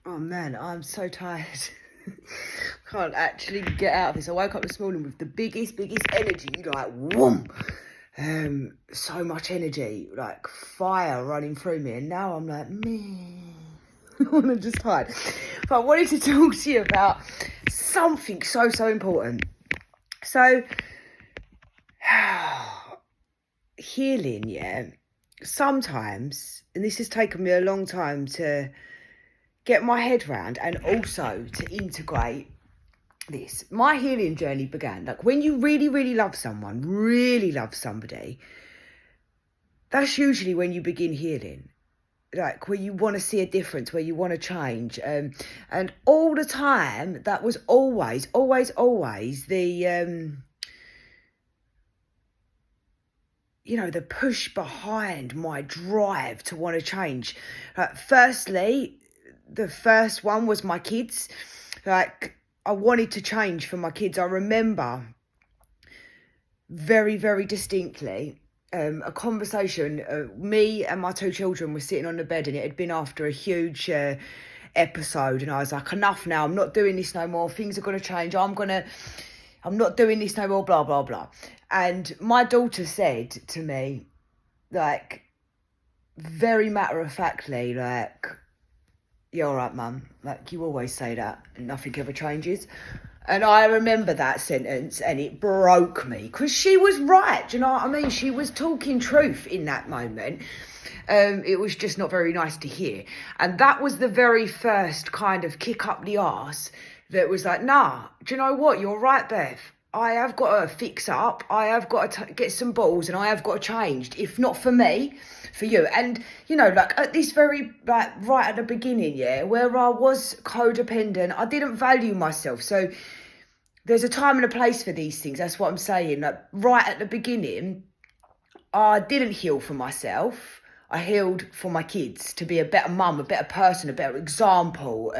Oh man, I'm so tired. Can't actually get out of this. I woke up this morning with the biggest energy, like whoom. So much energy, like fire running through me, and now I'm like, me. I'm just tired. But I wanted to talk to you about something so important. So, healing, yeah. Sometimes, and this has taken me a long time to get my head round and also to integrate this. My healing journey began like when you really love someone, really love somebody. That's usually when you begin healing, like where you want to see a difference, where you want to change. And all the time, that was always the the push behind my drive to want to change. Firstly, the first one was my kids. Like, I wanted to change for my kids. I remember very distinctly a conversation. Me and my two children were sitting on the bed, and it had been after a huge episode, and I was like, enough now, I'm not doing this no more, things are going to change, I'm not doing this no more, blah blah blah. And my daughter said to me, like, very matter-of-factly, like, you're all right, mum, like, you always say that and nothing ever changes. And I remember that sentence, and it broke me, because she was right. Do you know what I mean? She was talking truth in that moment. It was just not very nice to hear. And that was the very first kind of kick up the arse that was like, nah, do you know what? You're right, Beth. I have got to fix up. I have got to get some balls, and I have got to change. If not for me, for you. And, like at this very, like right at the beginning, yeah, where I was codependent, I didn't value myself. So there's a time and a place for these things. That's what I'm saying. Like right at the beginning, I didn't heal for myself. I healed for my kids, to be a better mum, a better person, a better example.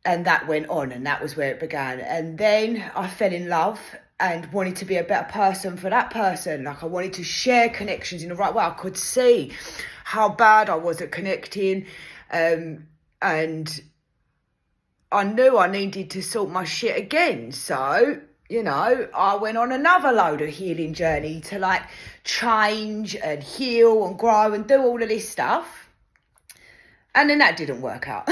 And that went on, and that was where it began. And then I fell in love and wanted to be a better person for that person. Like, I wanted to share connections in the right way. I could see how bad I was at connecting, and I knew I needed to sort my shit again. So, I went on another load of healing journey to like change and heal and grow and do all of this stuff. And then that didn't work out.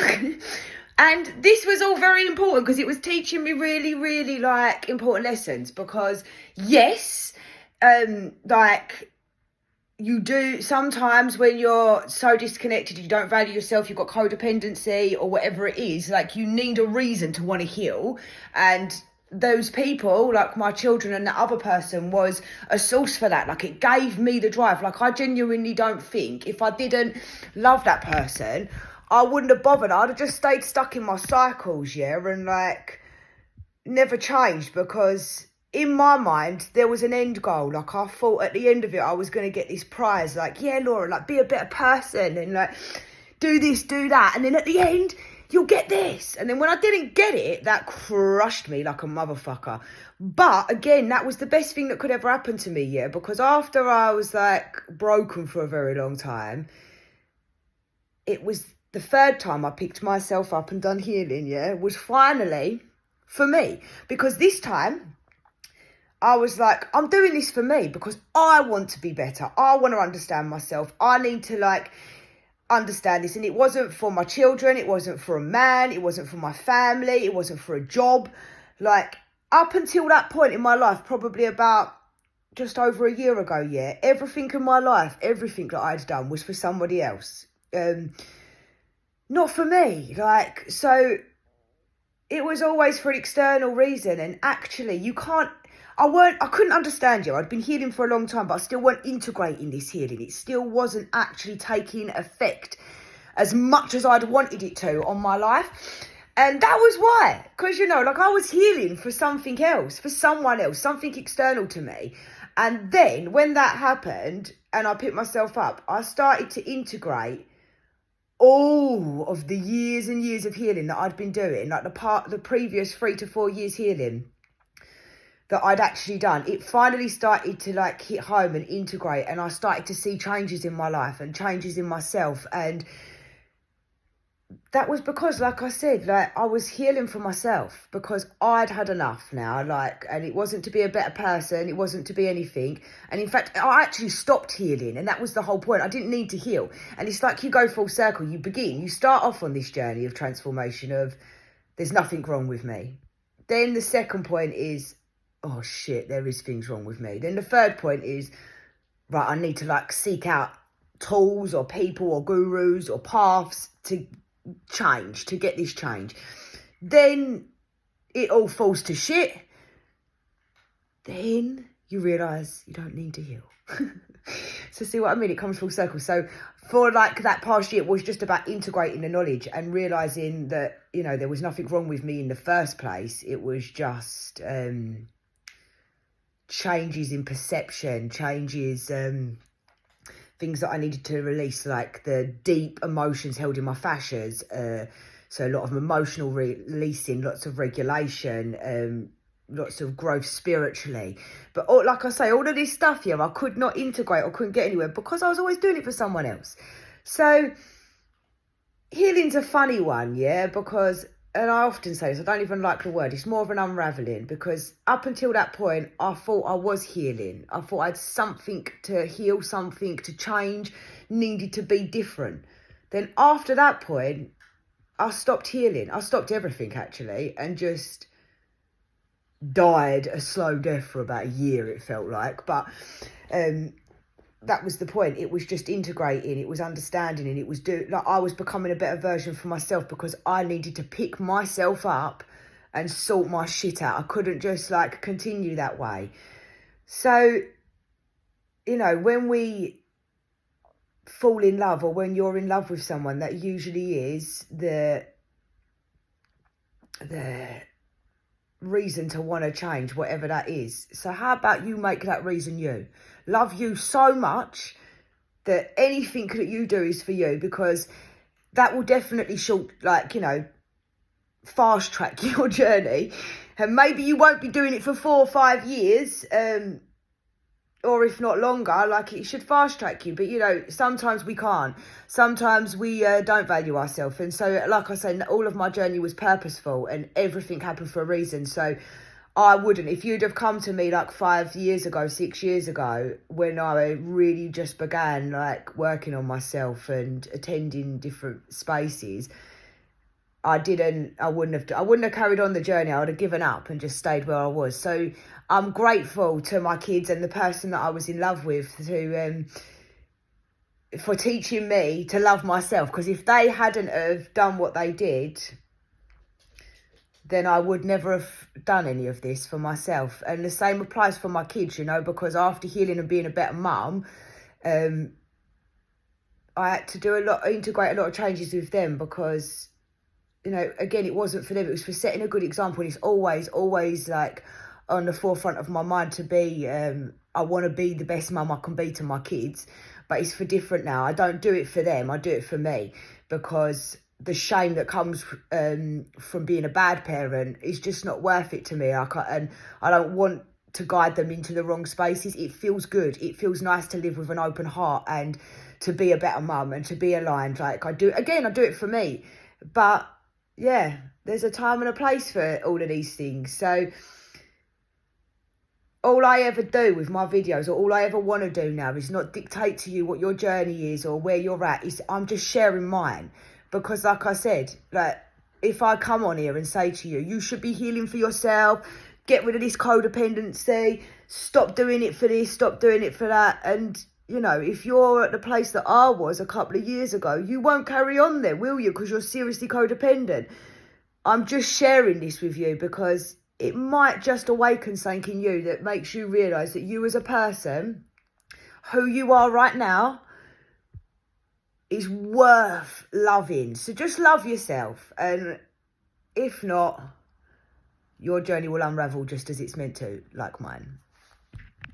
And this was all very important because it was teaching me really like important lessons. Because yes, like, you do sometimes when you're so disconnected, you don't value yourself, you've got codependency or whatever it is, like, you need a reason to want to heal. And those people, like my children and the other person, was a source for that. Like, it gave me the drive. Like, I genuinely don't think if I didn't love that person, I wouldn't have bothered. I'd have just stayed stuck in my cycles, yeah, and like never changed, because in my mind there was an end goal. Like, I thought at the end of it I was going to get this prize, like, yeah, Laura, like, be a better person and like do this, do that, and then at the end you'll get this. And then when I didn't get it, that crushed me like a motherfucker. But again, that was the best thing that could ever happen to me, yeah, because after I was like broken for a very long time, it was the third time I picked myself up and done healing, yeah, was finally for me. Because this time I was like, I'm doing this for me because I want to be better. I want to understand myself. I need to like understand this. And it wasn't for my children. It wasn't for a man. It wasn't for my family. It wasn't for a job. Like, up until that point in my life, probably about just over a year ago, yeah, everything in my life, everything that I'd done was for somebody else. Not for me. Like, so it was always for an external reason. And actually, I couldn't understand you. I'd been healing for a long time, but I still weren't integrating this healing. It still wasn't actually taking effect as much as I'd wanted it to on my life. And that was why. Because, like, I was healing for something else, for someone else, something external to me. And then when that happened and I picked myself up, I started to integrate all of the years and years of healing that I'd been doing, like the previous 3 to 4 years healing that I'd actually done. It finally started to like hit home and integrate, and I started to see changes in my life and changes in myself. And that was because, like I said, like I was healing for myself because I'd had enough now, like, and it wasn't to be a better person, it wasn't to be anything. And in fact, I actually stopped healing, and that was the whole point. I didn't need to heal. And it's like you go full circle, you start off on this journey of transformation of there's nothing wrong with me. Then the second point is, oh shit, there is things wrong with me. Then the third point is, right, I need to like seek out tools or people or gurus or paths to change, to get this change. Then it all falls to shit. Then you realise you don't need to heal. So see what I mean? It comes full circle. So for like that past year, it was just about integrating the knowledge and realising that, you know, there was nothing wrong with me in the first place. It was just changes in perception, changes, things that I needed to release, like the deep emotions held in my fascias. So a lot of emotional releasing, lots of regulation, lots of growth spiritually. But like I say, all of this stuff here, I could not integrate or couldn't get anywhere because I was always doing it for someone else. So healing's a funny one, yeah, because, and I often say this, I don't even like the word, it's more of an unraveling, because up until that point, I thought I was healing. I thought I had something to heal, something to change, needed to be different. Then after that point, I stopped healing. I stopped everything, actually, and just died a slow death for about a year, it felt like. But that was the point. It was just integrating, it was understanding, and it was like I was becoming a better version for myself because I needed to pick myself up and sort my shit out. I couldn't just like continue that way. So, you know, when we fall in love, or when you're in love with someone, that usually is the reason to want to change, whatever that is. So how about you make that reason you? Love you so much that anything that you do is for you, because that will definitely fast track your journey. And maybe you won't be doing it for 4 or 5 years, or if not longer, like it should fast track you. But, you know, sometimes we can't. Sometimes we don't value ourselves. And so, like I say, all of my journey was purposeful and everything happened for a reason. So I wouldn't, if you'd have come to me like 5 years ago, 6 years ago, when I really just began like working on myself and attending different spaces, I wouldn't have carried on the journey. I would have given up and just stayed where I was. So I'm grateful to my kids and the person that I was in love with for teaching me to love myself. Because if they hadn't have done what they did, then I would never have done any of this for myself. And the same applies for my kids, you know, because after healing and being a better mum, I had to integrate a lot of changes with them because, you know, again, it wasn't for them. It was for setting a good example. And it's always like on the forefront of my mind to be, I want to be the best mum I can be to my kids. But it's for different now. I don't do it for them. I do it for me, because the shame that comes from being a bad parent is just not worth it to me. And I don't want to guide them into the wrong spaces. It feels good. It feels nice to live with an open heart and to be a better mum and to be aligned. Like I do it for me. But yeah, there's a time and a place for all of these things. So all I ever do with my videos, or all I ever want to do now, is not dictate to you what your journey is or where you're at. I'm just sharing mine. Because like I said, like if I come on here and say to you, you should be healing for yourself, get rid of this codependency, stop doing it for this, stop doing it for that. And, you know, if you're at the place that I was a couple of years ago, you won't carry on there, will you? Because you're seriously codependent. I'm just sharing this with you because it might just awaken something in you that makes you realise that you as a person, who you are right now, is worth loving. So just love yourself. And if not, your journey will unravel just as it's meant to, like mine.